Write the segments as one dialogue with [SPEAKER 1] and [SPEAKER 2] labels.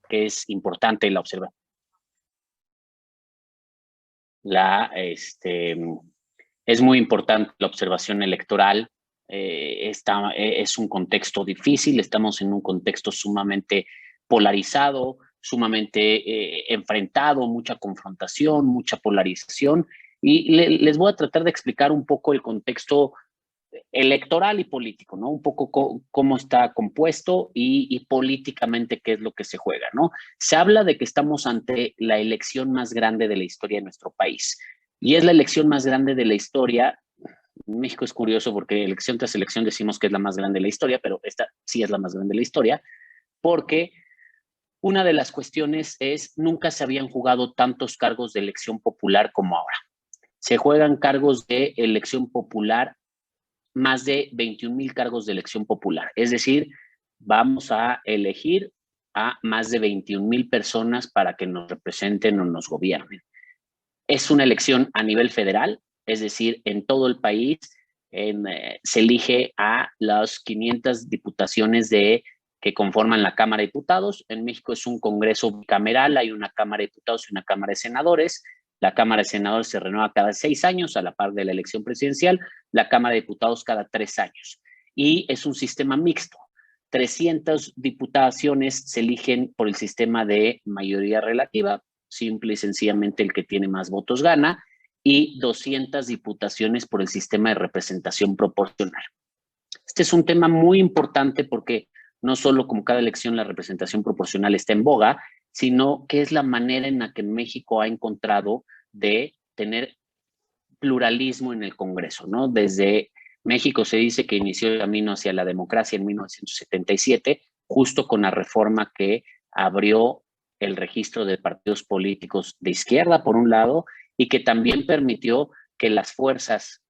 [SPEAKER 1] que es importante la observación. Es muy importante la observación electoral. Es un contexto difícil, estamos en un contexto sumamente polarizado, sumamente enfrentado, mucha confrontación, mucha polarización, y les voy a tratar de explicar un poco el contexto electoral y político, ¿no? Un poco cómo está compuesto y políticamente qué es lo que se juega, ¿no? Se habla de que estamos ante la elección más grande de la historia de nuestro país, y es la elección más grande de la historia. México es curioso porque elección tras elección decimos que es la más grande de la historia, pero esta sí es la más grande de la historia, porque una de las cuestiones es nunca se habían jugado tantos cargos de elección popular como ahora. Se juegan cargos de elección popular, más de 21,000 cargos de elección popular. Es decir, vamos a elegir a más de 21,000 personas para que nos representen o nos gobiernen. Es una elección a nivel federal, es decir, en todo el país se elige a las 500 diputaciones que conforman la Cámara de Diputados. En México es un congreso bicameral, hay una Cámara de Diputados y una Cámara de Senadores. La Cámara de Senadores se renueva cada 6 años, a la par de la elección presidencial, la Cámara de Diputados cada 3 años. Y es un sistema mixto. 300 diputaciones se eligen por el sistema de mayoría relativa, simple y sencillamente el que tiene más votos gana, y 200 diputaciones por el sistema de representación proporcional. Este es un tema muy importante porque no solo como cada elección la representación proporcional está en boga, sino que es la manera en la que México ha encontrado de tener pluralismo en el Congreso, ¿no? Desde México se dice que inició el camino hacia la democracia en 1977, justo con la reforma que abrió el registro de partidos políticos de izquierda, por un lado, y que también permitió que las fuerzas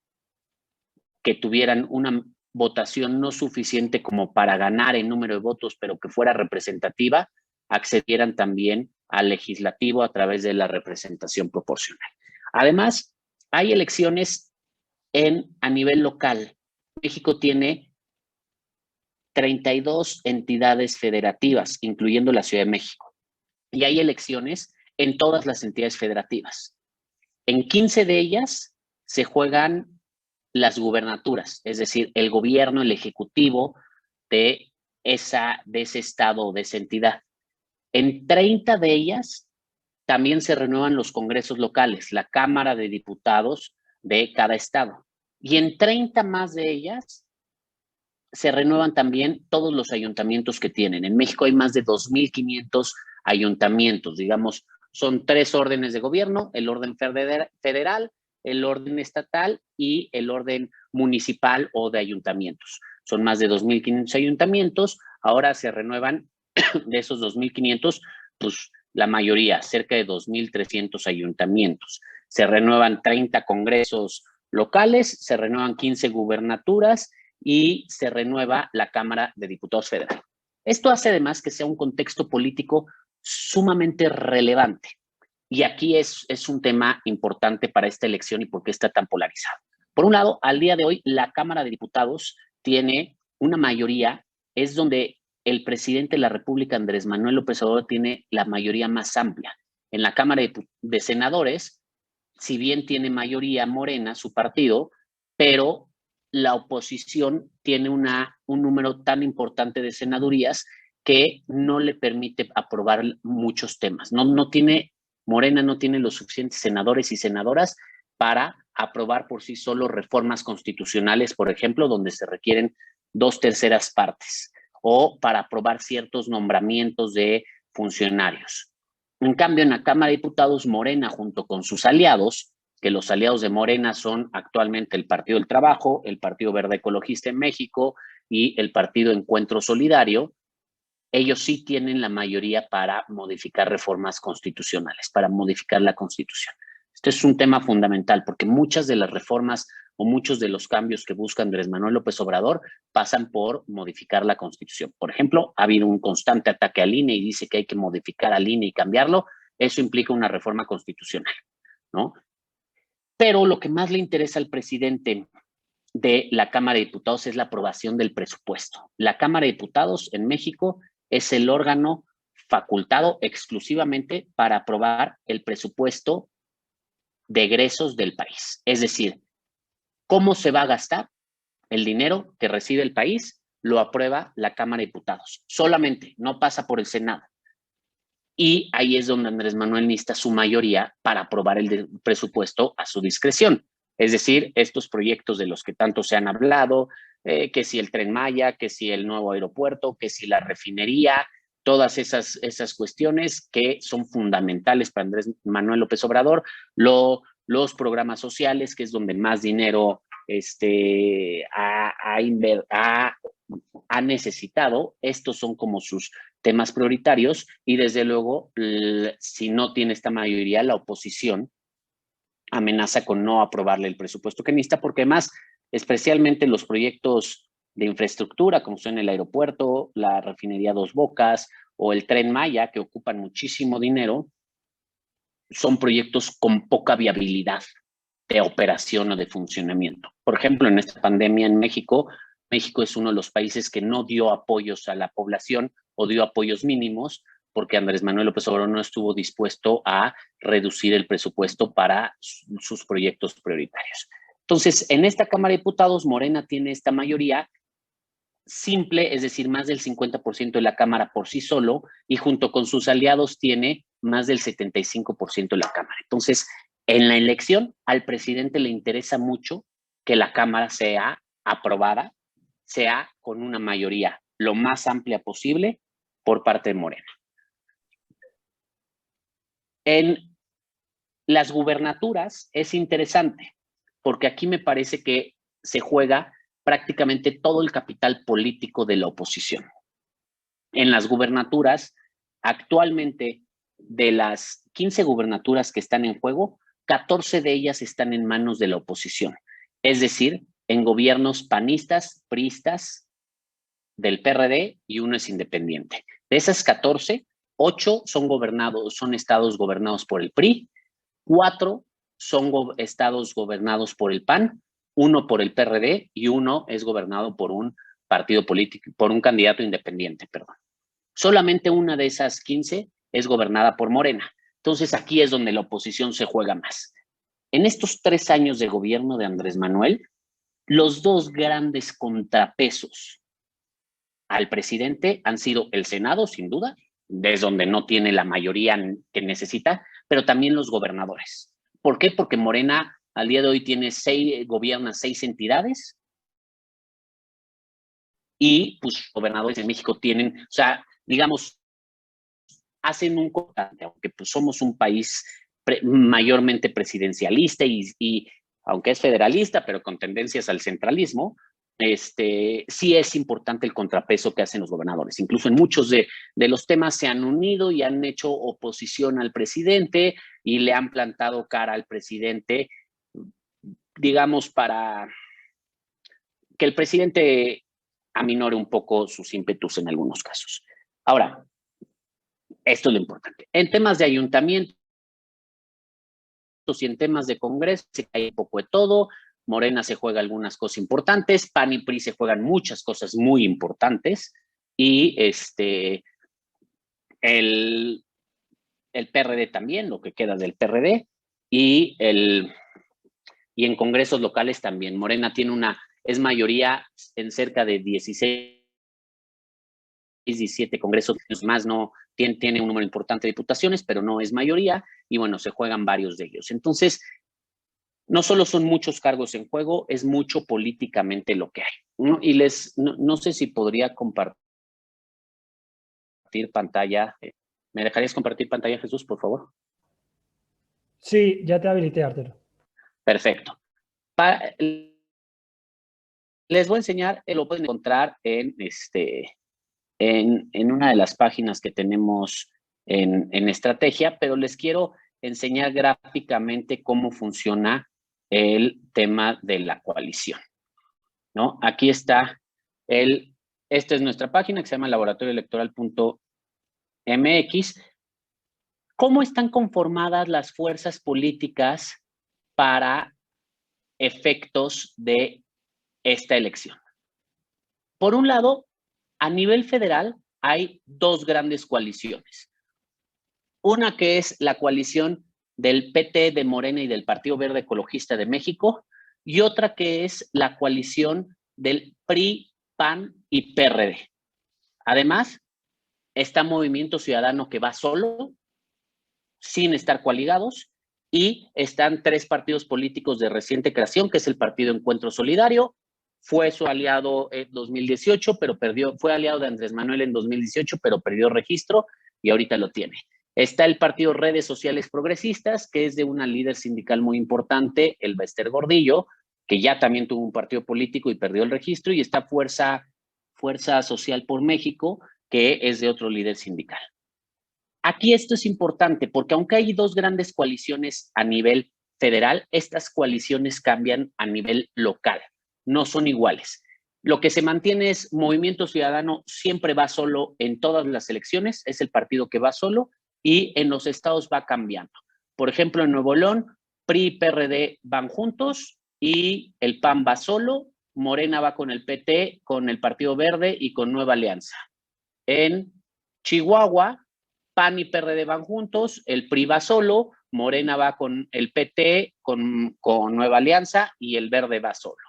[SPEAKER 1] que tuvieran una votación no suficiente como para ganar en número de votos, pero que fuera representativa, accedieran también al legislativo a través de la representación proporcional. Además, hay elecciones a nivel local. México tiene 32 entidades federativas, incluyendo la Ciudad de México, y hay elecciones en todas las entidades federativas. En 15 de ellas se juegan las gubernaturas, es decir, el gobierno, el ejecutivo de ese estado o de esa entidad. En 30 de ellas también se renuevan los congresos locales, la Cámara de Diputados de cada estado. Y en 30 más de ellas se renuevan también todos los ayuntamientos que tienen. En México hay más de 2,500 ayuntamientos, digamos, son 3 órdenes de gobierno: el orden federal, el orden estatal y el orden municipal o de ayuntamientos. Son más de 2,500 ayuntamientos. Ahora se renuevan de esos 2,500, pues la mayoría, cerca de 2,300 ayuntamientos. Se renuevan 30 congresos locales, se renuevan 15 gubernaturas y se renueva la Cámara de Diputados Federal. Esto hace además que sea un contexto político sumamente relevante. Y aquí es un tema importante para esta elección y por qué está tan polarizado. Por un lado, al día de hoy, la Cámara de Diputados tiene una mayoría, es donde el presidente de la República, Andrés Manuel López Obrador, tiene la mayoría más amplia. En la Cámara de Senadores, si bien tiene mayoría Morena, su partido, pero la oposición tiene un número tan importante de senadurías que no le permite aprobar muchos temas. Morena no tiene los suficientes senadores y senadoras para aprobar por sí solo reformas constitucionales, por ejemplo, donde se requieren 2/3 partes, o para aprobar ciertos nombramientos de funcionarios. En cambio, en la Cámara de Diputados, Morena, junto con sus aliados, que los aliados de Morena son actualmente el Partido del Trabajo, el Partido Verde Ecologista en México y el Partido Encuentro Solidario, ellos sí tienen la mayoría para modificar reformas constitucionales, para modificar la Constitución. Este es un tema fundamental porque muchas de las reformas o muchos de los cambios que busca Andrés Manuel López Obrador pasan por modificar la Constitución. Por ejemplo, ha habido un constante ataque al INE y dice que hay que modificar al INE y cambiarlo. Eso implica una reforma constitucional, ¿no? Pero lo que más le interesa al presidente de la Cámara de Diputados es la aprobación del presupuesto. La Cámara de Diputados en México es el órgano facultado exclusivamente para aprobar el presupuesto de egresos del país. Es decir, cómo se va a gastar el dinero que recibe el país, lo aprueba la Cámara de Diputados. Solamente, no pasa por el Senado. Y ahí es donde Andrés Manuel necesita su mayoría para aprobar el presupuesto a su discreción. Es decir, estos proyectos de los que tanto se han hablado, que si el Tren Maya, que si el nuevo aeropuerto, que si la refinería, todas esas cuestiones que son fundamentales para Andrés Manuel López Obrador, los programas sociales, que es donde más dinero ha necesitado. Estos son como sus temas prioritarios y desde luego, si no tiene esta mayoría, la oposición amenaza con no aprobarle el presupuesto que necesita, porque además, especialmente los proyectos de infraestructura, como son el aeropuerto, la refinería Dos Bocas o el Tren Maya, que ocupan muchísimo dinero, son proyectos con poca viabilidad de operación o de funcionamiento. Por ejemplo, en esta pandemia en México, México es uno de los países que no dio apoyos a la población o dio apoyos mínimos porque Andrés Manuel López Obrador no estuvo dispuesto a reducir el presupuesto para sus proyectos prioritarios. Entonces, en esta Cámara de Diputados, Morena tiene esta mayoría simple, es decir, más del 50% de la Cámara por sí solo, y junto con sus aliados tiene más del 75% de la Cámara. Entonces, en la elección, al presidente le interesa mucho que la Cámara sea aprobada, sea con una mayoría lo más amplia posible por parte de Morena. En las gubernaturas es interesante, porque aquí me parece que se juega prácticamente todo el capital político de la oposición. En las gubernaturas, actualmente, de las 15 gubernaturas que están en juego, 14 de ellas están en manos de la oposición. Es decir, en gobiernos panistas, priistas, del PRD y uno es independiente. De esas 14, 8 son estados gobernados por el PRI, 4 son estados gobernados por el PAN, 1 por el PRD y 1 es gobernado por un partido político, por un candidato independiente, perdón. Solamente una de esas 15 es gobernada por Morena. Entonces aquí es donde la oposición se juega más. En estos 3 años de gobierno de Andrés Manuel, los dos grandes contrapesos al presidente han sido el Senado, sin duda, desde donde no tiene la mayoría que necesita, pero también los gobernadores. ¿Por qué? Porque Morena al día de hoy gobierna 6 entidades y pues gobernadores en México tienen, o sea, digamos, hacen un constante, aunque pues somos un país mayormente presidencialista y aunque es federalista, pero con tendencias al centralismo, sí es importante el contrapeso que hacen los gobernadores. Incluso en muchos de los temas se han unido y han hecho oposición al presidente y le han plantado cara al presidente, digamos, para que el presidente aminore un poco sus ímpetus en algunos casos. Ahora, esto es lo importante. En temas de ayuntamiento y en temas de Congreso se cae un poco de todo. Morena se juega algunas cosas importantes, PAN y PRI se juegan muchas cosas muy importantes y el PRD también, lo que queda del PRD y en congresos locales también. Morena es mayoría en cerca de 16, 17 congresos más, no tiene un número importante de diputaciones, pero no es mayoría y bueno, se juegan varios de ellos. Entonces, no solo son muchos cargos en juego, es mucho políticamente lo que hay, ¿no? Y no sé si podría compartir pantalla. ¿Me dejarías compartir pantalla, Jesús, por favor?
[SPEAKER 2] Sí, ya te habilité, Arturo.
[SPEAKER 1] Perfecto. Les voy a enseñar, lo pueden encontrar en una de las páginas que tenemos en estrategia, pero les quiero enseñar gráficamente cómo funciona el tema de la coalición, ¿no? Aquí está esta es nuestra página que se llama laboratorioelectoral.mx. ¿Cómo están conformadas las fuerzas políticas para efectos de esta elección? Por un lado, a nivel federal, hay dos grandes coaliciones. Una que es la coalición del PT, de Morena y del Partido Verde Ecologista de México, y otra que es la coalición del PRI, PAN y PRD. Además, está Movimiento Ciudadano, que va solo, sin estar coaligados, y están tres partidos políticos de reciente creación, que es el Partido Encuentro Solidario, fue su aliado en 2018, pero fue aliado de Andrés Manuel en 2018, pero perdió registro y ahorita lo tiene. Está el Partido Redes Sociales Progresistas, que es de una líder sindical muy importante, el Bester Gordillo, que ya también tuvo un partido político y perdió el registro, y está Fuerza Social por México, que es de otro líder sindical. Aquí esto es importante porque aunque hay dos grandes coaliciones a nivel federal, estas coaliciones cambian a nivel local, no son iguales. Lo que se mantiene es Movimiento Ciudadano siempre va solo en todas las elecciones, es el partido que va solo, y en los estados va cambiando. Por ejemplo, en Nuevo León, PRI y PRD van juntos y el PAN va solo, Morena va con el PT, con el Partido Verde y con Nueva Alianza. En Chihuahua, PAN y PRD van juntos, el PRI va solo, Morena va con el PT, con Nueva Alianza, y el Verde va solo,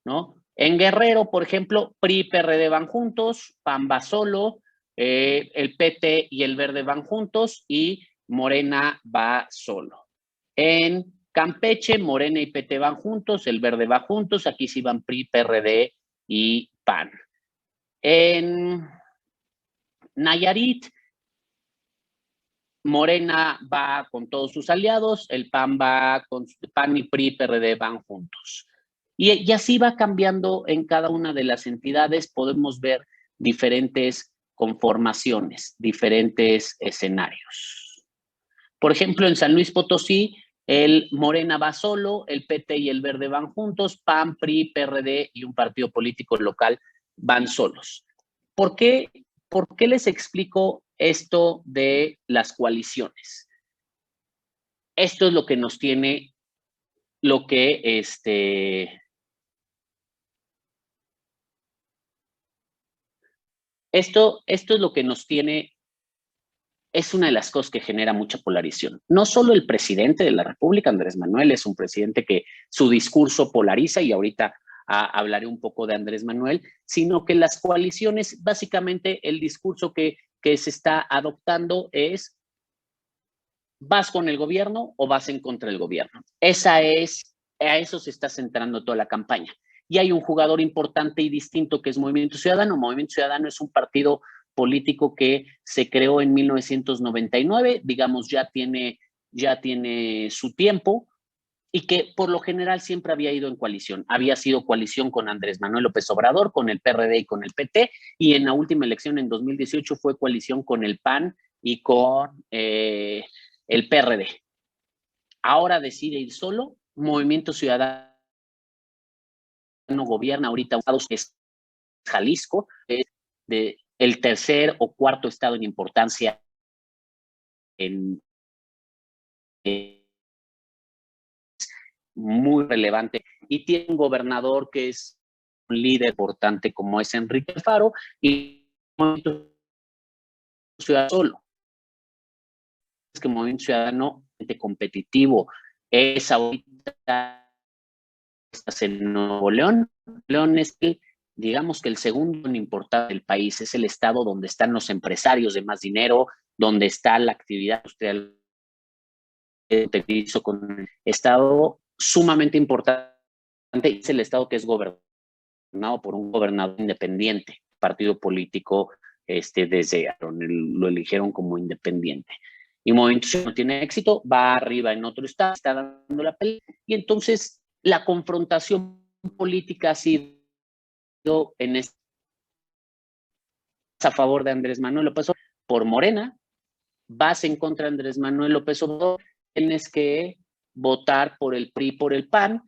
[SPEAKER 1] ¿no? En Guerrero, por ejemplo, PRI y PRD van juntos, PAN va solo, el PT y el Verde van juntos y Morena va solo. En Campeche, Morena y PT van juntos, el Verde va juntos, aquí sí van PRI, PRD y PAN. En Nayarit, Morena va con todos sus aliados, el PAN va con PAN y PRI, PRD van juntos. Y así va cambiando en cada una de las entidades, podemos ver diferentes conformaciones, diferentes escenarios. Por ejemplo, en San Luis Potosí, el Morena va solo, el PT y el Verde van juntos, PAN, PRI, PRD y un partido político local van solos. ¿Por qué les explico esto de las coaliciones? Esto es lo que nos tiene, esto es lo que nos tiene, es una de las cosas que genera mucha polarización. No solo el presidente de la República, Andrés Manuel, es un presidente que su discurso polariza, y ahorita hablaré un poco de Andrés Manuel, sino que las coaliciones, básicamente el discurso que se está adoptando es: ¿vas con el gobierno o vas en contra del gobierno? A eso se está centrando toda la campaña. Y hay un jugador importante y distinto que es Movimiento Ciudadano. Movimiento Ciudadano es un partido político que se creó en 1999, digamos, ya tiene su tiempo, y que por lo general siempre había ido en coalición. Había sido coalición con Andrés Manuel López Obrador, con el PRD y con el PT, y en la última elección en 2018 fue coalición con el PAN y con el PRD. Ahora decide ir solo. Movimiento Ciudadano gobierna ahorita es Jalisco, es el tercer o cuarto estado en importancia muy relevante, y tiene un gobernador que es un líder importante como es Enrique Alfaro, y Movimiento Ciudadano solo. Es que Movimiento Ciudadano competitivo es ahorita en Nuevo León. León es digamos que el segundo en importancia del país, es el estado donde están los empresarios de más dinero, donde está la actividad industrial, con un estado sumamente importante, es el estado que es gobernado por un gobernador independiente, partido político, desde lo eligieron como independiente. Y Movimiento Ciudadano no tiene éxito, va arriba en otro estado, está dando la pelea, y entonces la confrontación política ha sido a favor de Andrés Manuel López Obrador por Morena. Vas en contra de Andrés Manuel López Obrador, tienes que votar por el PRI, por el PAN.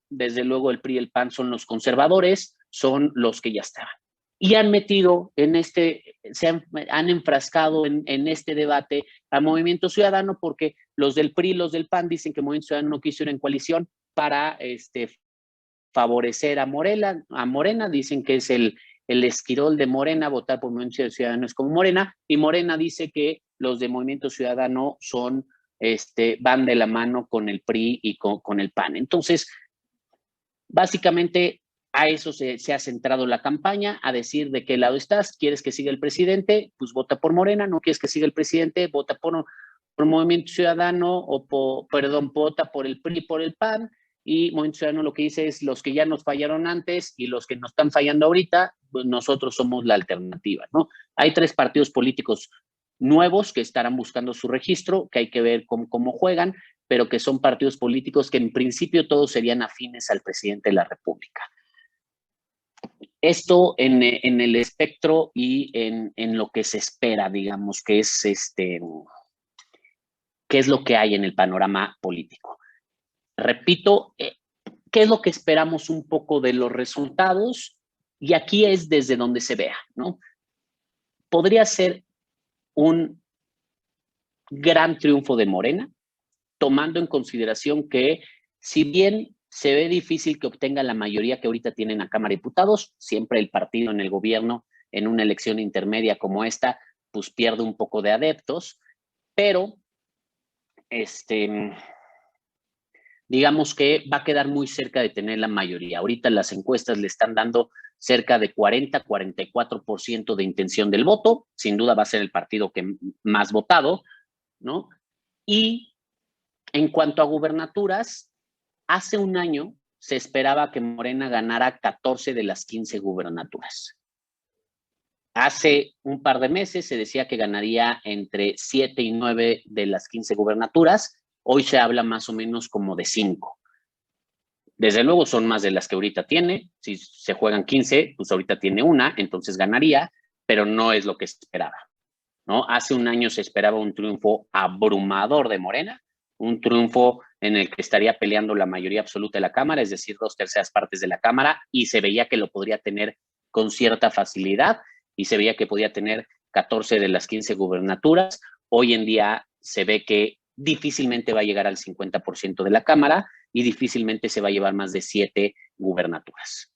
[SPEAKER 1] Desde luego el PRI y el PAN son los conservadores, son los que ya estaban. Y han metido han enfrascado en este debate a Movimiento Ciudadano, porque los del PRI y los del PAN dicen que Movimiento Ciudadano no quiso ir en coalición para favorecer a Morena, dicen que es el el esquirol de Morena, votar por Movimiento Ciudadano es como Morena, y Morena dice que los de Movimiento Ciudadano son, van de la mano con el PRI y con el PAN. Entonces, básicamente a eso se ha centrado la campaña, a decir de qué lado estás. ¿Quieres que siga el presidente? Pues vota por Morena. ¿No quieres que siga el presidente? Vota por Movimiento Ciudadano o vota por el PRI, por el PAN. Y Movimiento Ciudadano lo que dice es: los que ya nos fallaron antes y los que nos están fallando ahorita, pues nosotros somos la alternativa, ¿no? Hay 3 partidos políticos nuevos que estarán buscando su registro, que hay que ver cómo juegan, pero que son partidos políticos que en principio todos serían afines al presidente de la República. Esto en el espectro y en lo que se espera, digamos, que es qué es lo que hay en el panorama político. Repito, ¿qué es lo que esperamos un poco de los resultados? Y aquí es desde donde se vea, ¿no? Podría ser un gran triunfo de Morena, tomando en consideración que, si bien se ve difícil que obtenga la mayoría que ahorita tienen a Cámara de Diputados, siempre el partido en el gobierno, en una elección intermedia como esta, pues pierde un poco de adeptos, pero digamos que va a quedar muy cerca de tener la mayoría. Ahorita las encuestas le están dando cerca de 40-44% de intención del voto. Sin duda va a ser el partido que más votado, ¿no? Y en cuanto a gubernaturas, hace un año se esperaba que Morena ganara 14 de las 15 gubernaturas. Hace un par de meses se decía que ganaría entre 7 y 9 de las 15 gubernaturas. Hoy se habla más o menos como de 5. Desde luego son más de las que ahorita tiene. Si se juegan 15, pues ahorita tiene una, entonces ganaría, pero no es lo que se esperaba, ¿no? Hace un año se esperaba un triunfo abrumador de Morena, un triunfo en el que estaría peleando la mayoría absoluta de la Cámara, es decir, 2/3 partes de la Cámara, y se veía que lo podría tener con cierta facilidad, y se veía que podía tener 14 de las 15 gubernaturas. Hoy en día se ve que difícilmente va a llegar al 50% de la Cámara y difícilmente se va a llevar más de 7 gubernaturas.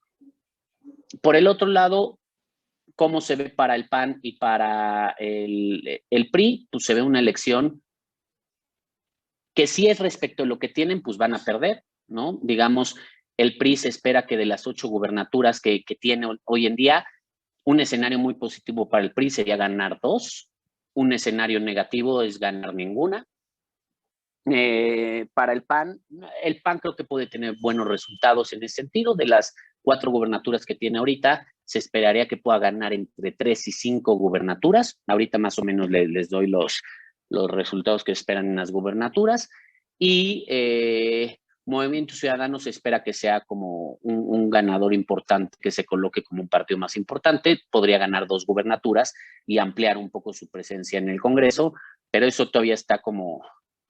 [SPEAKER 1] Por el otro lado, ¿cómo se ve para el PAN y para el PRI? Pues se ve una elección que, si es respecto a lo que tienen, pues van a perder, ¿no? Digamos, el PRI se espera que de las 8 gubernaturas que tiene hoy en día, un escenario muy positivo para el PRI sería ganar 2, un escenario negativo es ganar ninguna. Para el PAN creo que puede tener buenos resultados en ese sentido. De las 4 gubernaturas que tiene ahorita, se esperaría que pueda ganar entre 3 y 5 gubernaturas. Ahorita más o menos les doy los resultados que esperan en las gubernaturas. Y Movimiento Ciudadano se espera que sea como un ganador importante, que se coloque como un partido más importante. Podría ganar 2 gubernaturas y ampliar un poco su presencia en el Congreso, pero eso todavía está como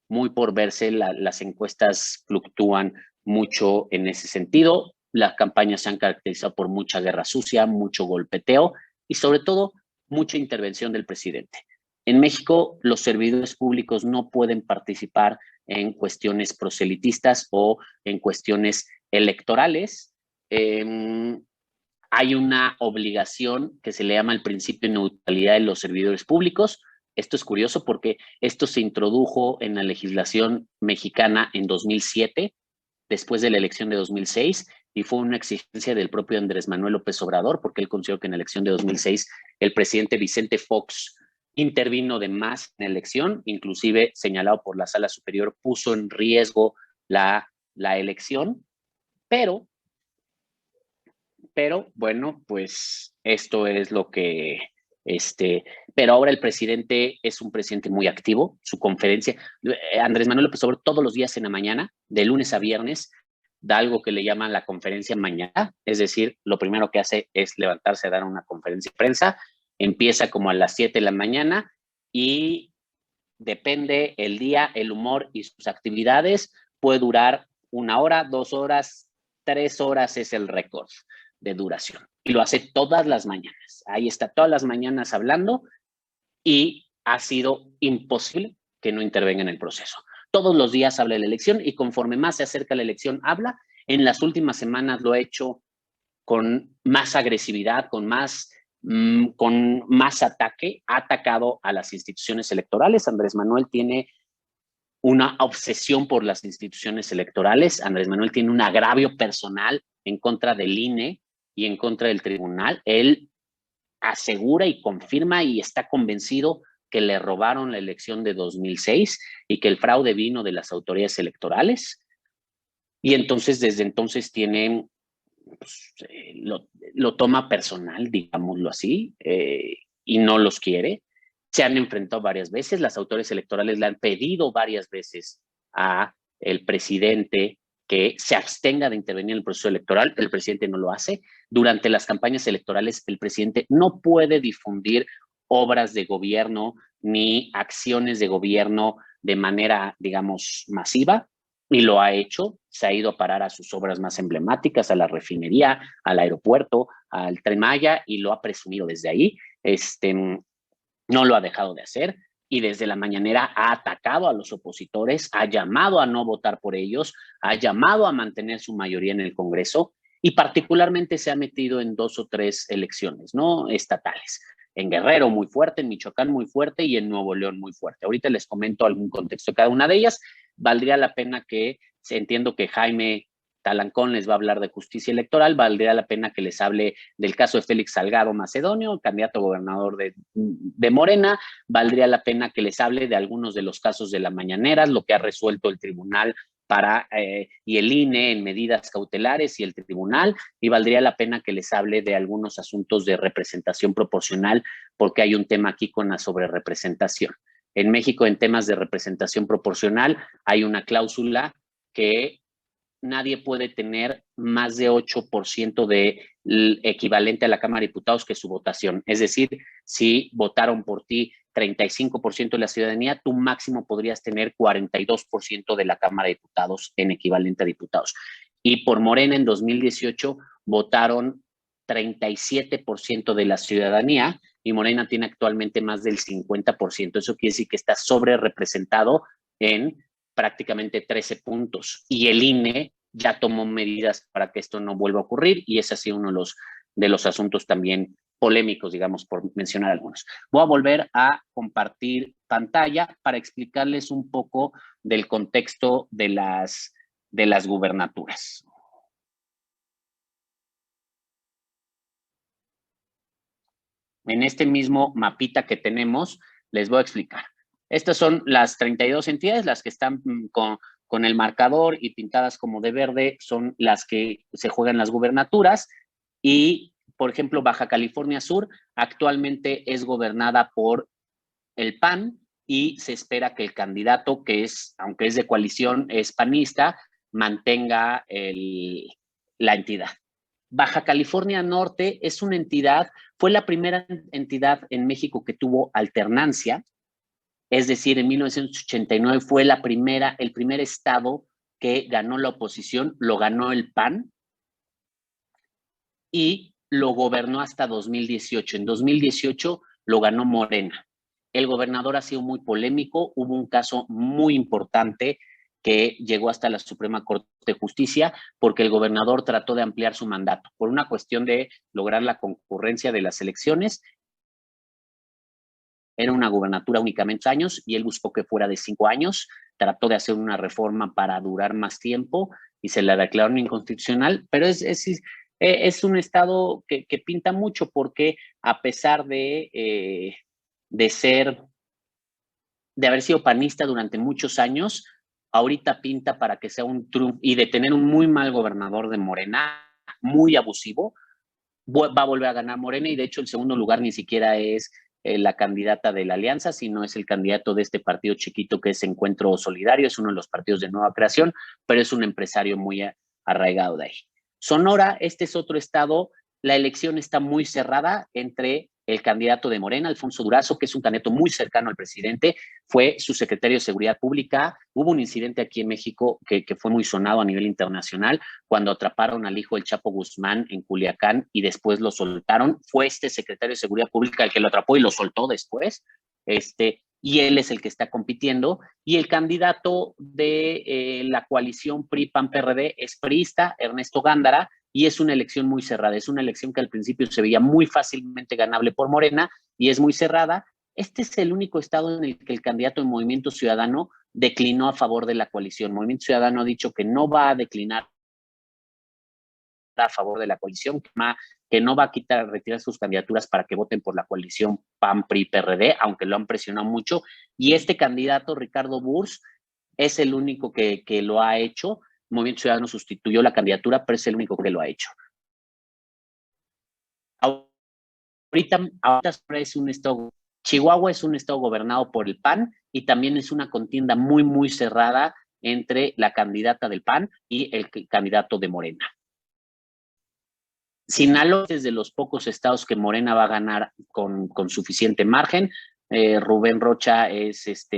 [SPEAKER 1] muy por verse. Las encuestas fluctúan mucho en ese sentido. Las campañas se han caracterizado por mucha guerra sucia, mucho golpeteo y sobre todo mucha intervención del presidente. En México, los servidores públicos no pueden participar en cuestiones proselitistas o en cuestiones electorales. Hay una obligación que se le llama el principio de neutralidad de los servidores públicos. Esto es curioso porque esto se introdujo en la legislación mexicana en 2007, después de la elección de 2006, y fue una exigencia del propio Andrés Manuel López Obrador, porque él consideró que en la elección de 2006 el presidente Vicente Fox intervino de más en la elección, inclusive señalado por la Sala Superior, puso en riesgo la elección, pero bueno, pues esto es lo que, pero ahora el presidente es un presidente muy activo. Su conferencia, Andrés Manuel López Obrador, todos los días en la mañana, de lunes a viernes, da algo que le llaman la conferencia mañana, es decir, lo primero que hace es levantarse a dar una conferencia de prensa. Empieza como a las 7 de la mañana y depende el día, el humor y sus actividades, puede durar 1 hora, 2 horas, 3 horas es el récord de duración. Y lo hace todas las mañanas. Ahí está todas las mañanas hablando, y ha sido imposible que no intervenga en el proceso. Todos los días habla de la elección y conforme más se acerca la elección habla. En las últimas semanas lo ha hecho con más agresividad, con más ataque, ha atacado a las instituciones electorales. Andrés Manuel tiene una obsesión por las instituciones electorales. Andrés Manuel tiene un agravio personal en contra del INE y en contra del tribunal. Él asegura y confirma y está convencido que le robaron la elección de 2006 y que el fraude vino de las autoridades electorales. Y entonces, desde entonces tiene, pues, lo toma personal, digámoslo así, y no los quiere. Se han enfrentado varias veces, las autoridades electorales le han pedido varias veces a el presidente que se abstenga de intervenir en el proceso electoral. El presidente no lo hace. Durante las campañas electorales, el presidente no puede difundir obras de gobierno ni acciones de gobierno de manera, digamos, masiva, y lo ha hecho. Se ha ido a parar a sus obras más emblemáticas, a la refinería, al aeropuerto, al Tren Maya, y lo ha presumido desde ahí. No lo ha dejado de hacer, y desde la mañanera ha atacado a los opositores, ha llamado a no votar por ellos, ha llamado a mantener su mayoría en el Congreso, y particularmente se ha metido en 2 o 3 elecciones, ¿no?, estatales. En Guerrero muy fuerte, en Michoacán muy fuerte y en Nuevo León muy fuerte. Ahorita les comento algún contexto de cada una de ellas. Valdría la pena que, entiendo que Jaime Talancón les va a hablar de justicia electoral, valdría la pena que les hable del caso de Félix Salgado Macedonio, candidato a gobernador de Morena, valdría la pena que les hable de algunos de los casos de la mañanera, lo que ha resuelto el tribunal y el INE en medidas cautelares y el tribunal, y valdría la pena que les hable de algunos asuntos de representación proporcional, porque hay un tema aquí con la sobrerepresentación. En México, en temas de representación proporcional, hay una cláusula que nadie puede tener más de 8% de equivalente a la Cámara de Diputados que su votación. Es decir, si votaron por ti 35% de la ciudadanía, tú máximo podrías tener 42% de la Cámara de Diputados en equivalente a diputados. Y por Morena en 2018 votaron 37% de la ciudadanía, y Morena tiene actualmente más del 50%. Eso quiere decir que está sobre representado en prácticamente 13 puntos. Y el INE ya tomó medidas para que esto no vuelva a ocurrir, y ese ha sido uno de los asuntos también polémicos, digamos, por mencionar algunos. Voy a volver a compartir pantalla para explicarles un poco del contexto de las gubernaturas. En este mismo mapita que tenemos, les voy a explicar. Estas son las 32 entidades, las que están con el marcador y pintadas como de verde, son las que se juegan las gubernaturas. Y, por ejemplo, Baja California Sur actualmente es gobernada por el PAN, y se espera que el candidato, que es, aunque es de coalición, es panista, mantenga la entidad. Baja California Norte es una entidad, fue la primera entidad en México que tuvo alternancia. Es decir, en 1989 fue el primer estado que ganó la oposición, lo ganó el PAN, y lo gobernó hasta 2018. En 2018 lo ganó Morena. El gobernador ha sido muy polémico, hubo un caso muy importante que llegó hasta la Suprema Corte de Justicia, porque el gobernador trató de ampliar su mandato por una cuestión de lograr la concurrencia de las elecciones. Era una gubernatura únicamente años, y él buscó que fuera de 5 años, trató de hacer una reforma para durar más tiempo y se la declararon inconstitucional, pero es un estado que pinta mucho, porque a pesar de haber sido panista durante muchos años, ahorita pinta para que sea un triunfo, y de tener un muy mal gobernador de Morena, muy abusivo, va a volver a ganar Morena. Y de hecho el segundo lugar ni siquiera es la candidata de la alianza, sino es el candidato de este partido chiquito que es Encuentro Solidario, es uno de los partidos de nueva creación, pero es un empresario muy arraigado de ahí. Sonora, este es otro estado, la elección está muy cerrada entre el candidato de Morena, Alfonso Durazo, que es un candidato muy cercano al presidente, fue su secretario de Seguridad Pública. Hubo un incidente aquí en México que fue muy sonado a nivel internacional, cuando atraparon al hijo del Chapo Guzmán en Culiacán y después lo soltaron. Fue este secretario de Seguridad Pública el que lo atrapó y lo soltó después. Y y él es el que está compitiendo, y el candidato de la coalición PRI-PAN-PRD es priista, Ernesto Gándara, y es una elección muy cerrada, es una elección que al principio se veía muy fácilmente ganable por Morena, y es muy cerrada. Este es el único estado en el que el candidato de Movimiento Ciudadano declinó a favor de la coalición. Movimiento Ciudadano ha dicho que no va a declinar a favor de la coalición, que no va a retirar sus candidaturas para que voten por la coalición PAN-PRI-PRD, aunque lo han presionado mucho. Y este candidato, Ricardo Burs, es el único que lo ha hecho. Movimiento Ciudadano sustituyó la candidatura, pero es el único que lo ha hecho. Ahorita es un estado, Chihuahua es un estado gobernado por el PAN y también es una contienda muy, muy cerrada entre la candidata del PAN y el candidato de Morena. Sinaloa es de los pocos estados que Morena va a ganar con suficiente margen. Rubén Rocha es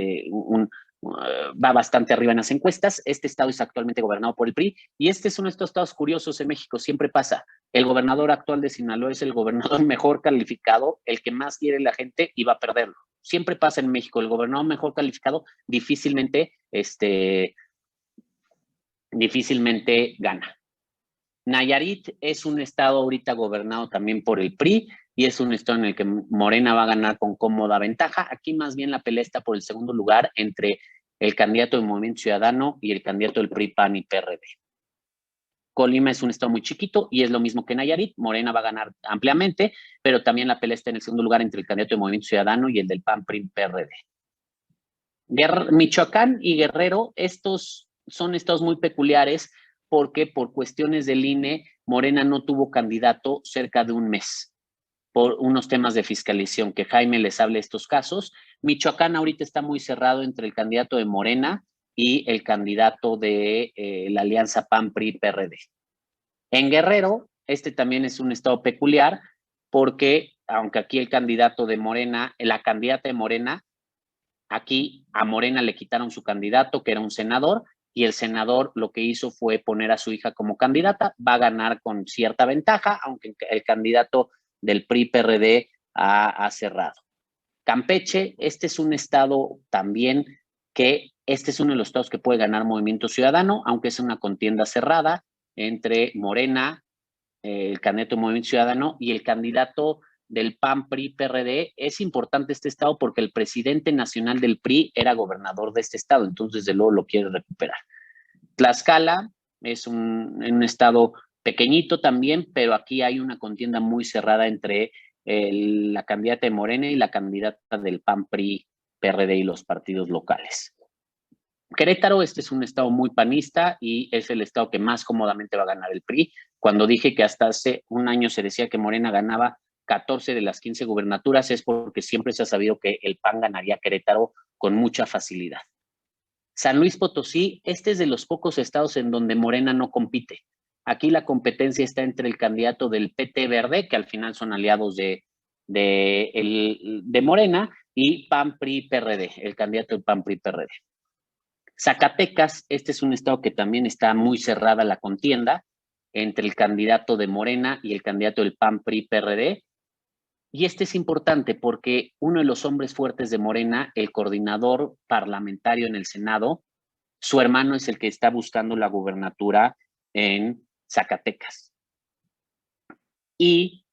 [SPEAKER 1] va bastante arriba en las encuestas. Este estado es actualmente gobernado por el PRI y este es uno de estos estados curiosos en México. Siempre pasa. El gobernador actual de Sinaloa es el gobernador mejor calificado, el que más quiere la gente y va a perderlo. Siempre pasa en México. El gobernador mejor calificado difícilmente gana. Nayarit es un estado ahorita gobernado también por el PRI y es un estado en el que Morena va a ganar con cómoda ventaja. Aquí más bien la pelea está por el segundo lugar entre el candidato del Movimiento Ciudadano y el candidato del PRI, PAN y PRD. Colima es un estado muy chiquito y es lo mismo que Nayarit. Morena va a ganar ampliamente, pero también la pelea está en el segundo lugar entre el candidato del Movimiento Ciudadano y el del PAN, PRI, PRD. Michoacán y Guerrero, estos son estados muy peculiares porque por cuestiones del INE, Morena no tuvo candidato cerca de un mes por unos temas de fiscalización, que Jaime les hable de estos casos. Michoacán ahorita está muy cerrado entre el candidato de Morena y el candidato de la alianza PAN-PRI-PRD. En Guerrero, este también es un estado peculiar porque, aunque aquí el candidato de Morena, la candidata de Morena, aquí a Morena le quitaron su candidato, que era un senador, y el senador lo que hizo fue poner a su hija como candidata. Va a ganar con cierta ventaja, aunque el candidato del PRI-PRD ha cerrado. Campeche, este es un estado también que este es uno de los estados que puede ganar Movimiento Ciudadano, aunque es una contienda cerrada entre Morena, el candidato de Movimiento Ciudadano y el candidato del PAN, PRI, PRD. Es importante este estado porque el presidente nacional del PRI era gobernador de este estado, entonces desde luego lo quiere recuperar. Tlaxcala es un estado pequeñito también, pero aquí hay una contienda muy cerrada entre la candidata de Morena y la candidata del PAN, PRI, PRD y los partidos locales. Querétaro, este es un estado muy panista y es el estado que más cómodamente va a ganar el PRI. Cuando dije que hasta hace un año se decía que Morena ganaba 14 de las 15 gubernaturas, es porque siempre se ha sabido que el PAN ganaría Querétaro con mucha facilidad. San Luis Potosí, este es de los pocos estados en donde Morena no compite. Aquí la competencia está entre el candidato del PT Verde, que al final son aliados de Morena, y PAN, PRI, PRD, el candidato del PAN, PRI, PRD. Zacatecas, este es un estado que también está muy cerrada la contienda entre el candidato de Morena y el candidato del PAN, PRI, PRD. Y este es importante porque uno de los hombres fuertes de Morena, el coordinador parlamentario en el Senado, su hermano es el que está buscando la gubernatura en Zacatecas. Y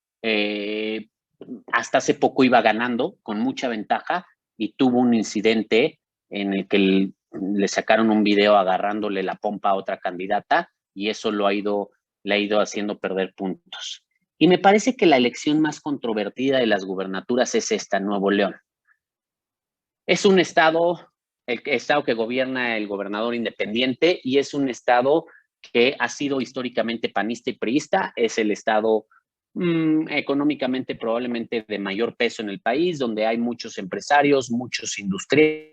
[SPEAKER 1] hasta hace poco iba ganando con mucha ventaja y tuvo un incidente en el que le sacaron un video agarrándole la pompa a otra candidata y eso le ha ido haciendo perder puntos. Y me parece que la elección más controvertida de las gubernaturas es esta, Nuevo León. Es un estado, el estado que gobierna el gobernador independiente y es un estado que ha sido históricamente panista y priista. Es el estado económicamente probablemente de mayor peso en el país, donde hay muchos empresarios, muchos industriales.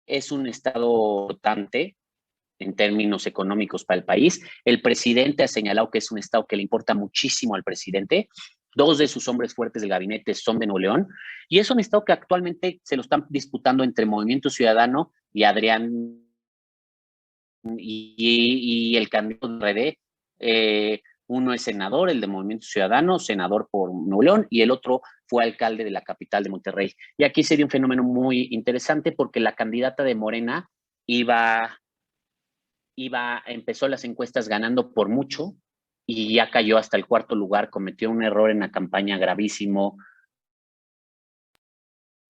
[SPEAKER 1] Es un estado importante en términos económicos para el país. El presidente ha señalado que es un estado que le importa muchísimo al presidente. 2 de sus hombres fuertes del gabinete son de Nuevo León. Y es un estado que actualmente se lo están disputando entre Movimiento Ciudadano y Adrián y el candidato de RD. Uno es senador, el de Movimiento Ciudadano, senador por Nuevo León, y el otro fue alcalde de la capital de Monterrey. Y aquí sería un fenómeno muy interesante porque la candidata de Morena empezó las encuestas ganando por mucho y ya cayó hasta el cuarto lugar, cometió un error en la campaña gravísimo.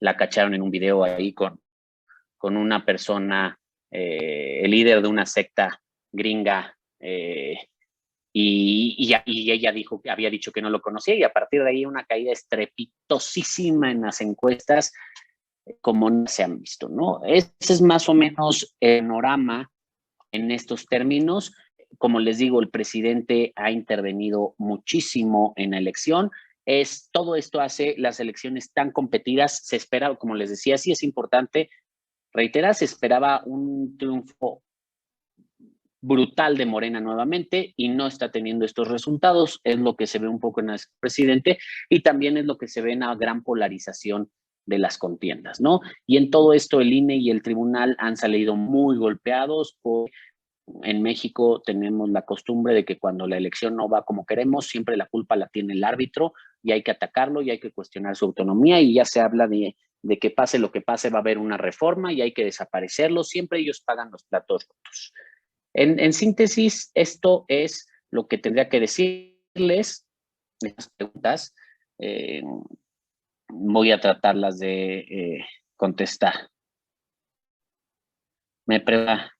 [SPEAKER 1] La cacharon en un video ahí con una persona, el líder de una secta gringa, y ella dijo que había dicho que no lo conocía, y a partir de ahí una caída estrepitosísima en las encuestas, como no se han visto, ¿no? Ese es más o menos el panorama en estos términos. Como les digo, el presidente ha intervenido muchísimo en la elección. Todo esto hace las elecciones tan competidas. Se espera, como les decía, sí es importante reiterar, se esperaba un triunfo brutal de Morena nuevamente y no está teniendo estos resultados. Es lo que se ve un poco en el presidente y también es lo que se ve en la gran polarización de las contiendas, ¿no? Y en todo esto el INE y el tribunal han salido muy golpeados. En México tenemos la costumbre de que cuando la elección no va como queremos, siempre la culpa la tiene el árbitro y hay que atacarlo y hay que cuestionar su autonomía, y ya se habla de que pase lo que pase va a haber una reforma y hay que desaparecerlo. Siempre ellos pagan los platos rotos. En síntesis, esto es lo que tendría que decirles. Estas preguntas voy a tratarlas de contestar. Me pregunta,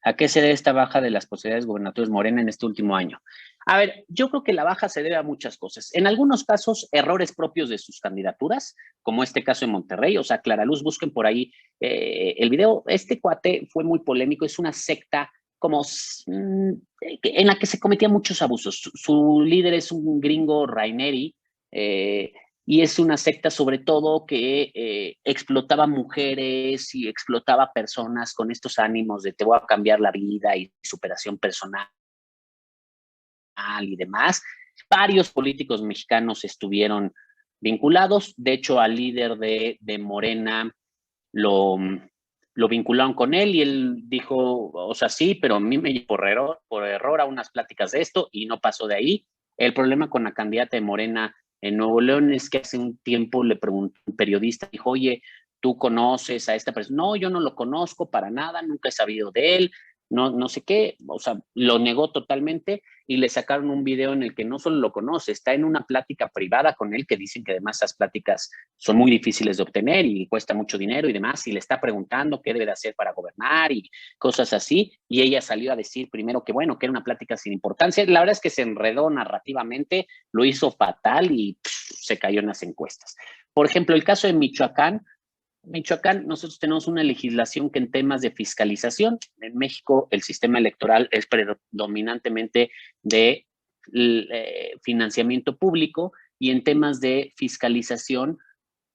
[SPEAKER 1] ¿a qué se debe esta baja de las posibilidades gubernaturas Morena en este último año? A ver, yo creo que la baja se debe a muchas cosas. En algunos casos, errores propios de sus candidaturas, como este caso en Monterrey. O sea, Clara Luz, busquen por ahí el video. Este cuate fue muy polémico, es una secta como en la que se cometían muchos abusos. Su líder es un gringo, Raineri, y es una secta sobre todo que explotaba mujeres y explotaba personas con estos ánimos de te voy a cambiar la vida y superación personal y demás. Varios políticos mexicanos estuvieron vinculados. De hecho, al líder de Morena lo vincularon con él y él dijo, o sea, sí, pero a mí me llevó por error a unas pláticas de esto y no pasó de ahí. El problema con la candidata de Morena en Nuevo León es que hace un tiempo le preguntó un periodista, dijo, oye, ¿tú conoces a esta persona? No, yo no lo conozco para nada, nunca he sabido de él, no sé qué, o sea, lo negó totalmente y le sacaron un video en el que no solo lo conoce, está en una plática privada con él, que dicen que además esas pláticas son muy difíciles de obtener y cuesta mucho dinero y demás, y le está preguntando qué debe de hacer para gobernar y cosas así, y ella salió a decir primero que bueno, que era una plática sin importancia. La verdad es que se enredó narrativamente, lo hizo fatal y se cayó en las encuestas. Por ejemplo, el caso de Michoacán, nosotros tenemos una legislación que en temas de fiscalización, en México el sistema electoral es predominantemente de financiamiento público, y en temas de fiscalización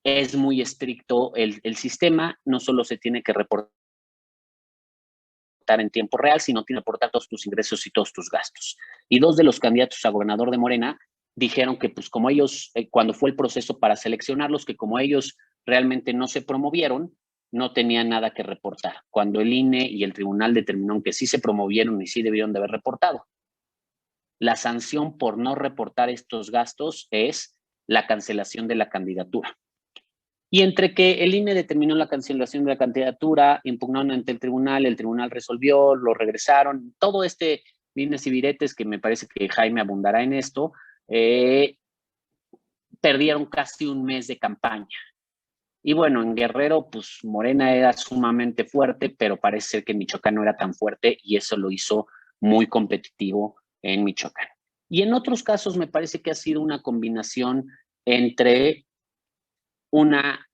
[SPEAKER 1] es muy estricto el sistema. No solo se tiene que reportar en tiempo real, sino tiene que reportar todos tus ingresos y todos tus gastos. Y dos de los candidatos a gobernador de Morena dijeron que pues como ellos, cuando fue el proceso para seleccionarlos, que como ellos realmente no se promovieron, no tenían nada que reportar, cuando el INE y el tribunal determinaron que sí se promovieron y sí debieron de haber reportado. La sanción por no reportar estos gastos es la cancelación de la candidatura. Y entre que el INE determinó la cancelación de la candidatura, impugnaron ante el tribunal resolvió, lo regresaron, todo este bienes y viretes, que me parece que Jaime abundará en esto, perdieron casi un mes de campaña. Y bueno, en Guerrero, pues Morena era sumamente fuerte, pero parece ser que en Michoacán no era tan fuerte y eso lo hizo muy competitivo en Michoacán. Y en otros casos me parece que ha sido una combinación entre una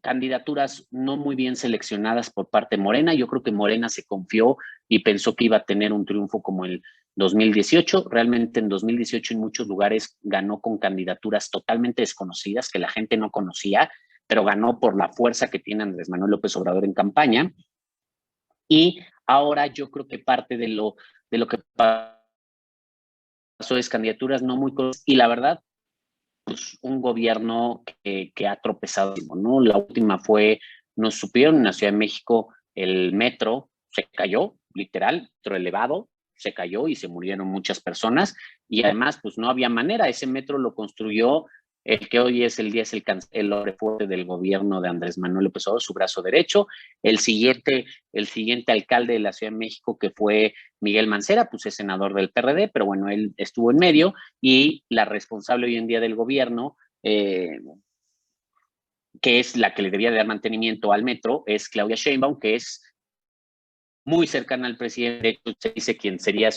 [SPEAKER 1] candidaturas no muy bien seleccionadas por parte de Morena. Yo creo que Morena se confió y pensó que iba a tener un triunfo como el 2018. Realmente en 2018 en muchos lugares ganó con candidaturas totalmente desconocidas que la gente no conocía, pero ganó por la fuerza que tiene Andrés Manuel López Obrador en campaña. Y ahora yo creo que parte de lo que pasó es candidaturas no muy conocidas, y la verdad, pues un gobierno que ha tropezado, ¿no? La última fue, nos supieron en la Ciudad de México, el metro se cayó, literal, metro elevado, se cayó y se murieron muchas personas, y además pues no había manera. Ese metro lo construyó el que hoy es el día es el hombre fuerte del gobierno de Andrés Manuel López Obrador, su brazo derecho. El siguiente alcalde de la Ciudad de México, que fue Miguel Mancera, pues es senador del PRD, pero bueno, él estuvo en medio, y la responsable hoy en día del gobierno, que es la que le debía de dar mantenimiento al metro, es Claudia Sheinbaum, que es muy cercana al presidente. Se dice quién sería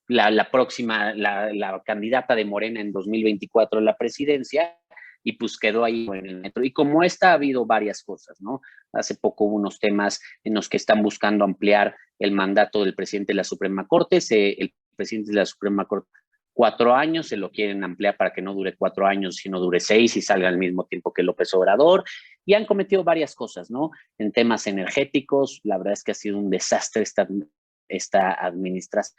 [SPEAKER 1] la próxima, la candidata de Morena en 2024 a la presidencia, y pues quedó ahí en el metro. Y como esta ha habido varias cosas, ¿no? Hace poco hubo unos temas en los que están buscando ampliar el mandato del presidente de la Suprema Corte. El presidente de la Suprema Corte 4 años, se lo quieren ampliar para que no dure 4 años, sino dure 6 y salga al mismo tiempo que López Obrador. Y han cometido varias cosas, ¿no? En temas energéticos, la verdad es que ha sido un desastre esta administración.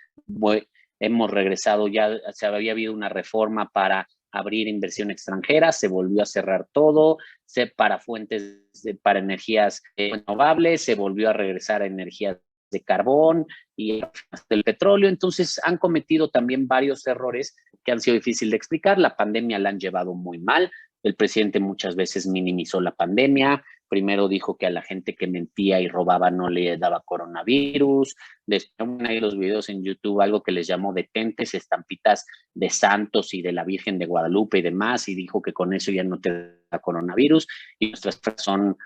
[SPEAKER 1] Hemos regresado, ya se había habido una reforma para abrir inversión extranjera, se volvió a cerrar todo, para para energías renovables, se volvió a regresar a energías de carbón y del petróleo. Entonces han cometido también varios errores que han sido difíciles de explicar. La pandemia la han llevado muy mal. El presidente muchas veces minimizó la pandemia. Primero dijo que a la gente que mentía y robaba no le daba coronavirus. Después hay los videos en YouTube, algo que les llamó detentes, estampitas de santos y de la Virgen de Guadalupe y demás, y dijo que con eso ya no te da coronavirus. Y nuestras son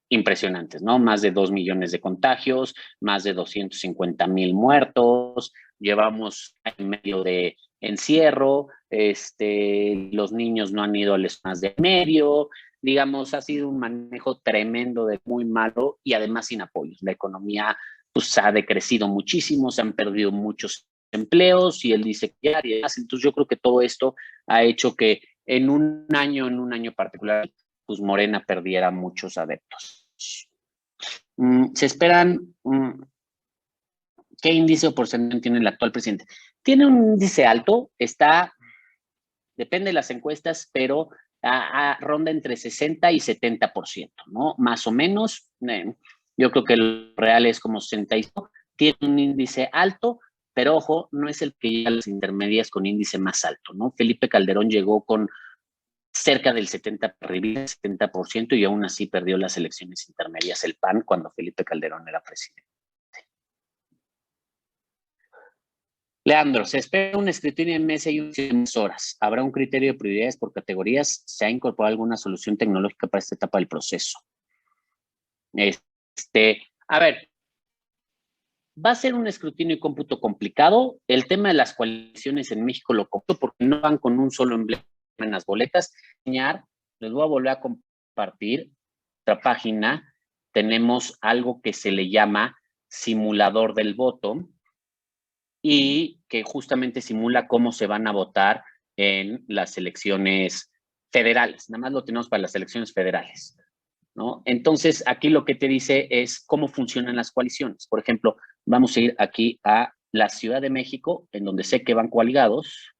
[SPEAKER 1] impresionantes, ¿no? Más de 2 millones de contagios, más de 250,000 muertos, llevamos en medio de encierro, los niños no han ido a las zonas de medio, digamos, ha sido un manejo tremendo, de muy malo, y además sin apoyos. La economía pues ha decrecido muchísimo, se han perdido muchos empleos, y él dice que ya, y demás. Entonces yo creo que todo esto ha hecho que en un año particular, pues Morena perdiera muchos adeptos. Se esperan, ¿qué índice o porcentaje tiene el actual presidente? Tiene un índice alto, depende de las encuestas, pero ronda entre 60 y 70%, ¿no? Más o menos. Yo creo que el real es como 65. Tiene un índice alto, pero ojo, no es el que llega a las intermedias con índice más alto, ¿no? Felipe Calderón llegó con cerca del 70%, y aún así perdió las elecciones intermedias el PAN cuando Felipe Calderón era presidente. Leandro, se espera un escrutinio en mesa y unas horas. ¿Habrá un criterio de prioridades por categorías? ¿Se ha incorporado alguna solución tecnológica para esta etapa del proceso? A ver, va a ser un escrutinio y cómputo complicado. El tema de las coaliciones en México lo comento porque no van con un solo emblema en las boletas. Les voy a volver a compartir otra página. Tenemos algo que se le llama simulador del voto, y que justamente simula cómo se van a votar en las elecciones federales. Nada más lo tenemos para las elecciones federales, ¿no? Entonces, aquí lo que te dice es cómo funcionan las coaliciones. Por ejemplo, vamos a ir aquí a la Ciudad de México, en donde sé que van coaligados.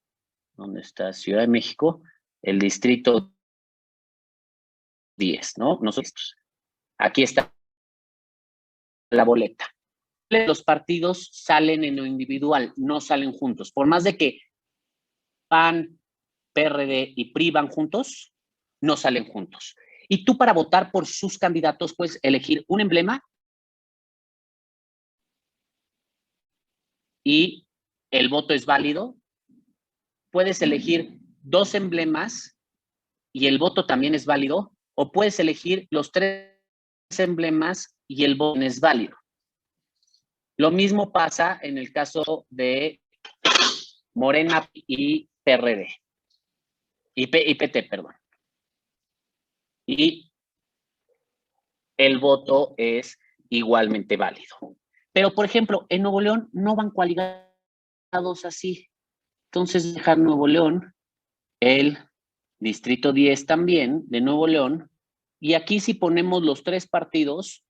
[SPEAKER 1] ¿Dónde está Ciudad de México? El distrito 10, ¿no? Nosotros. Aquí está la boleta. Los partidos salen en lo individual, no salen juntos. Por más de que PAN, PRD y PRI van juntos, no salen juntos. Y tú, para votar por sus candidatos, puedes elegir un emblema y el voto es válido. Puedes elegir 2 emblemas y el voto también es válido, o puedes elegir los 3 emblemas y el voto es válido. Lo mismo pasa en el caso de Morena y PRD. Y PT, perdón. Y el voto es igualmente válido. Pero, por ejemplo, en Nuevo León no van coaligados así. Entonces, dejar Nuevo León, el distrito 10 también de Nuevo León, y aquí si ponemos los 3 partidos,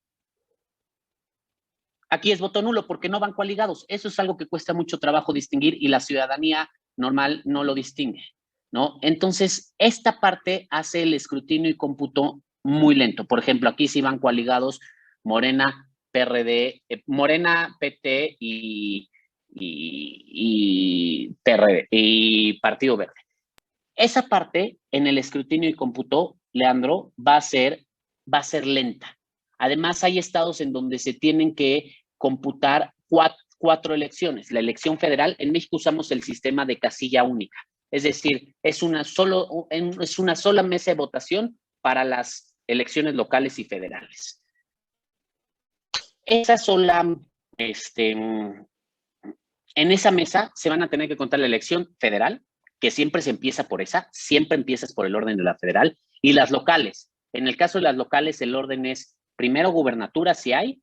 [SPEAKER 1] aquí es voto nulo porque no van coaligados. Eso es algo que cuesta mucho trabajo distinguir, y la ciudadanía normal no lo distingue, ¿no? Entonces, esta parte hace el escrutinio y cómputo muy lento. Por ejemplo, aquí sí van coaligados Morena, PRD, Morena, PT y y Partido Verde. Esa parte en el escrutinio y cómputo, Leandro, va a ser lenta. Además, hay estados en donde se tienen que computar cuatro elecciones. La elección federal, en México usamos el sistema de casilla única. Es decir, es una sola mesa de votación para las elecciones locales y federales. Esa sola, en esa mesa se van a tener que contar la elección federal, que siempre se empieza por esa, siempre empiezas por el orden de la federal, y las locales. En el caso de las locales, el orden es primero gubernatura, si hay,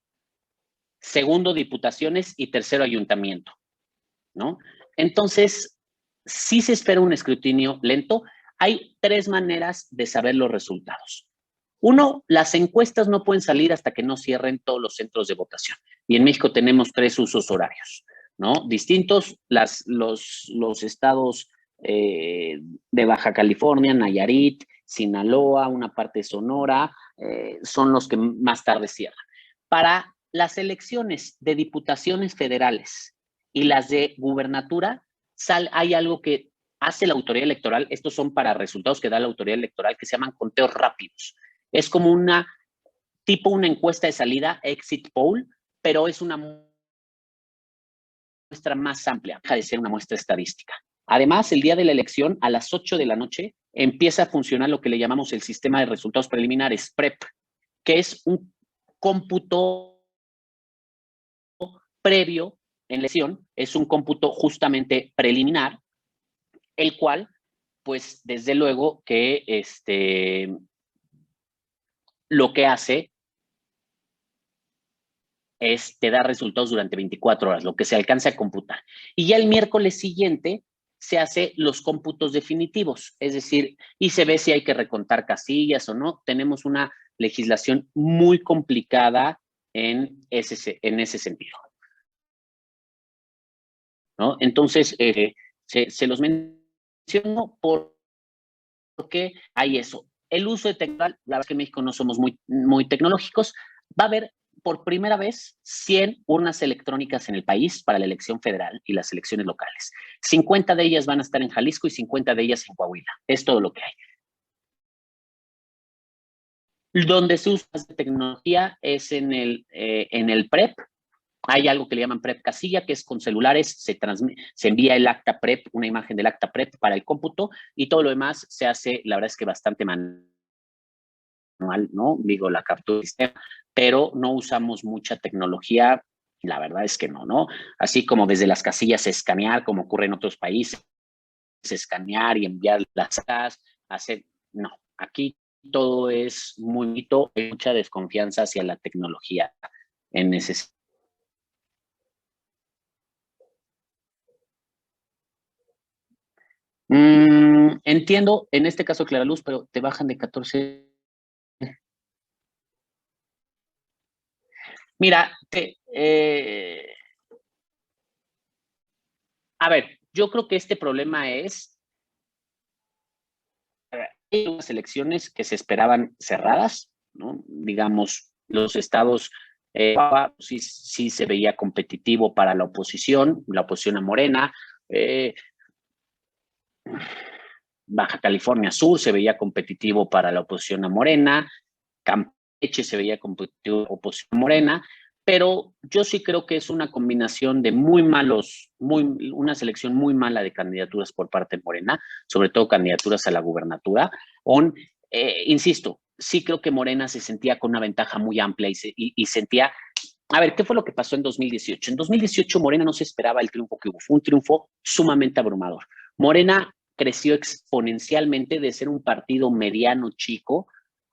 [SPEAKER 1] segundo diputaciones y tercero ayuntamiento, ¿no? Entonces, sí se espera un escrutinio lento. Hay 3 maneras de saber los resultados. Uno, las encuestas no pueden salir hasta que no cierren todos los centros de votación. Y en México tenemos 3 usos horarios, ¿no? Distintos, los estados de Baja California, Nayarit, Sinaloa, una parte de Sonora, son los que más tarde cierran. Para las elecciones de diputaciones federales y las de gubernatura, hay algo que hace la autoridad electoral. Estos son para resultados que da la autoridad electoral, que se llaman conteos rápidos. Es como una encuesta de salida, exit poll, pero es una muestra más amplia, deja de ser una muestra estadística. Además, el día de la elección, a las 8 de la noche, empieza a funcionar lo que le llamamos el sistema de resultados preliminares, PREP, que es un cómputo previo en la elección, es un cómputo justamente preliminar, el cual, pues, desde luego que lo que hace es te da resultados durante 24 horas, lo que se alcanza a computar. Y ya el miércoles siguiente se hace los cómputos definitivos, es decir, y se ve si hay que recontar casillas o no. Tenemos una legislación muy complicada en ese sentido, ¿no? Entonces, se los menciono porque hay eso. El uso de tecnología, la verdad es que en México no somos muy tecnológicos. Va a haber por primera vez 100 urnas electrónicas en el país para la elección federal y las elecciones locales. 50 de ellas van a estar en Jalisco y 50 de ellas en Coahuila. Es todo lo que hay. Donde se usa de tecnología es en el PREP. Hay algo que le llaman PREP casilla, que es con celulares, se envía el acta PREP, una imagen del acta PREP para el cómputo, y todo lo demás se hace, la verdad es que bastante manual, ¿no? Digo, la captura del sistema, pero no usamos mucha tecnología, la verdad es que no. Así como desde las casillas escanear, como ocurre en otros países, escanear y enviar las actas, no. Aquí todo es hay mucha desconfianza hacia la tecnología en ese sentido. Entiendo, en este caso Clara Luz, pero te bajan de 14. Mira, a ver, yo creo que este problema es, hay unas elecciones que se esperaban cerradas, ¿no? Digamos, los estados, sí se veía competitivo para la oposición a Morena, Baja California Sur se veía competitivo para la oposición a Morena, Campeche se veía competitivo oposición a Morena, pero yo sí creo que es una combinación de una selección muy mala de candidaturas por parte de Morena, sobre todo candidaturas a la gubernatura. Insisto, sí creo que Morena se sentía con una ventaja muy amplia y sentía. A ver, ¿qué fue lo que pasó en 2018? En 2018 Morena no se esperaba el triunfo que hubo, fue un triunfo sumamente abrumador. Morena creció exponencialmente de ser un partido mediano chico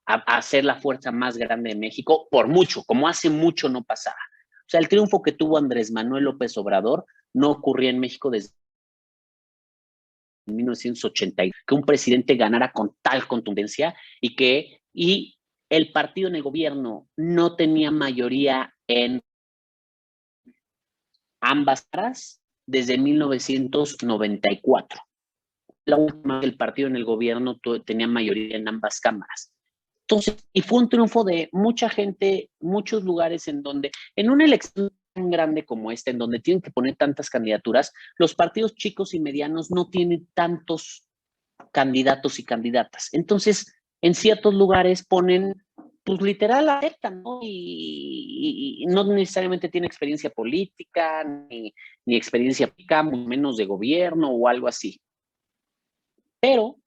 [SPEAKER 1] a ser la fuerza más grande de México por mucho, como hace mucho no pasaba. O sea, el triunfo que tuvo Andrés Manuel López Obrador no ocurría en México desde 1980, que un presidente ganara con tal contundencia y el partido en el gobierno no tenía mayoría en ambas caras desde 1994. La última vez que el partido en el gobierno tenía mayoría en ambas cámaras. Entonces, y fue un triunfo de mucha gente, muchos lugares en donde, en una elección tan grande como esta, en donde tienen que poner tantas candidaturas, los partidos chicos y medianos no tienen tantos candidatos y candidatas. Entonces, en ciertos lugares ponen, pues literal, aceptan, ¿no? Y no necesariamente tiene experiencia política, ni experiencia política, menos de gobierno o algo así. Pero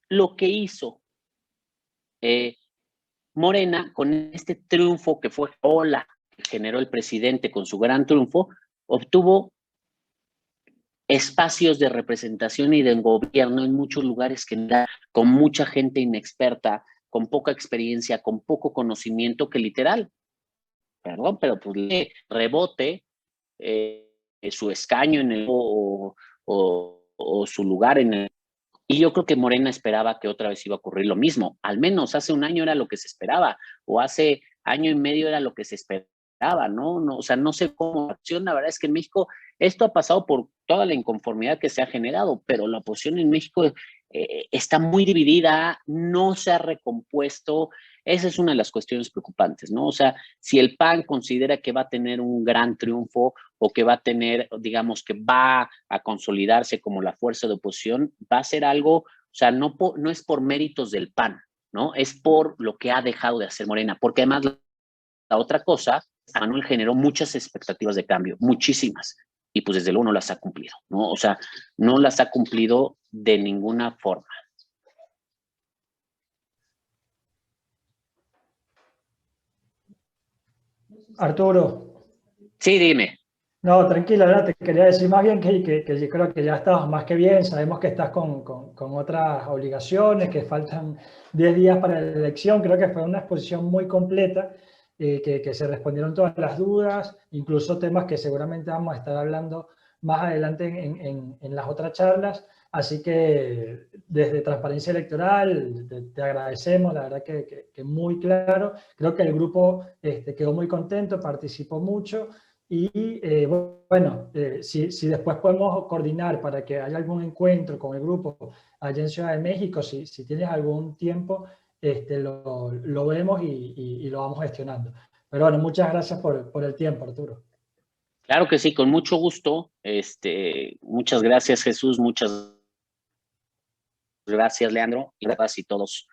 [SPEAKER 1] lo que hizo Morena con este triunfo que fue ola que generó el presidente con su gran triunfo, obtuvo espacios de representación y de gobierno en muchos lugares que con mucha gente inexperta, con poca experiencia, con poco conocimiento, que literal, perdón, pero pues le rebote su escaño en el o su lugar en el. Y yo creo que Morena esperaba que otra vez iba a ocurrir lo mismo. Al menos hace un año era lo que se esperaba, o hace año y medio era lo que se esperaba, ¿no? O sea, no sé cómo acción. La verdad es que en México esto ha pasado por toda la inconformidad que se ha generado, pero la oposición en México está muy dividida, no se ha recompuesto. Esa es una de las cuestiones preocupantes, ¿no? O sea, si el PAN considera que va a tener un gran triunfo o que va a tener, digamos, que va a consolidarse como la fuerza de oposición, va a ser algo, o sea, no es por méritos del PAN, ¿no? Es por lo que ha dejado de hacer Morena, porque además la otra cosa, Manuel generó muchas expectativas de cambio, muchísimas, y pues desde luego no las ha cumplido, ¿no? O sea, no las ha cumplido de ninguna forma.
[SPEAKER 2] Arturo,
[SPEAKER 1] Sí, dime.
[SPEAKER 2] no, tranquila, ¿verdad? Te quería decir más bien que yo creo que ya estás más que bien, sabemos que estás con otras obligaciones, que faltan 10 días para la elección, creo que fue una exposición muy completa, que se respondieron todas las dudas, incluso temas que seguramente vamos a estar hablando más adelante en las otras charlas, así que desde Transparencia Electoral te agradecemos, la verdad que muy claro, creo que el grupo quedó muy contento, participó mucho. Y bueno, si después podemos coordinar para que haya algún encuentro con el grupo allá en Ciudad de México, si tienes algún tiempo, lo vemos y lo vamos gestionando. Pero bueno, muchas gracias por el tiempo, Arturo.
[SPEAKER 1] Claro que sí, con mucho gusto. Muchas gracias, Jesús. Muchas gracias, Leandro. Y gracias y todos.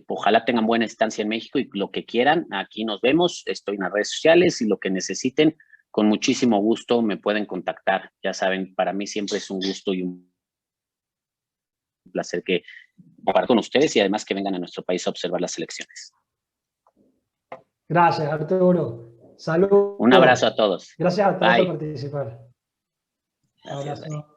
[SPEAKER 1] Ojalá tengan buena estancia en México y lo que quieran. Aquí nos vemos. Estoy en las redes sociales y lo que necesiten, con muchísimo gusto me pueden contactar. Ya saben, para mí siempre es un gusto y un placer que compartir con ustedes y además que vengan a nuestro país a observar las elecciones.
[SPEAKER 2] Gracias, Arturo.
[SPEAKER 1] Un abrazo
[SPEAKER 2] Saludos.
[SPEAKER 1] a todos.
[SPEAKER 2] Gracias a todos por
[SPEAKER 1] Bye.
[SPEAKER 2] participar.
[SPEAKER 1] Gracias, bye.
[SPEAKER 2] Abrazo.